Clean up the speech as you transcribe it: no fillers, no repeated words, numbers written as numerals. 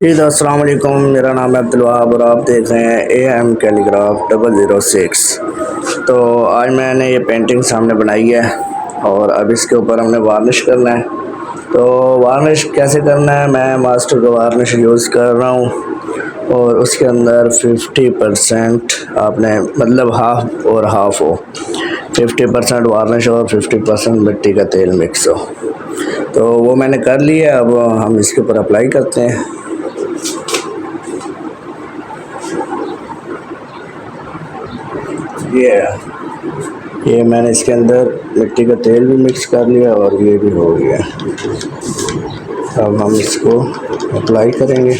जी तो अस्सलाम वालेकुम, मेरा नाम है अब्दुल वहाब और आप देख रहे हैं AMCalligraph006। तो आज मैंने ये पेंटिंग सामने बनाई है और अब इसके ऊपर हमने वार्निश करना है। तो वार्निश कैसे करना है, मैं मास्टर का वार्निश यूज़ कर रहा हूँ और उसके अंदर 50% आपने मतलब हाफ और हाफ हो, 50% वार्निश और 50% मिट्टी का तेल मिक्स हो। तो वो मैंने कर लिया, अब हम इसके ऊपर अप्लाई करते हैं। ये मैंने इसके अंदर मिट्टी का तेल भी मिक्स कर लिया और ये भी हो गया। अब हम इसको अप्लाई करेंगे।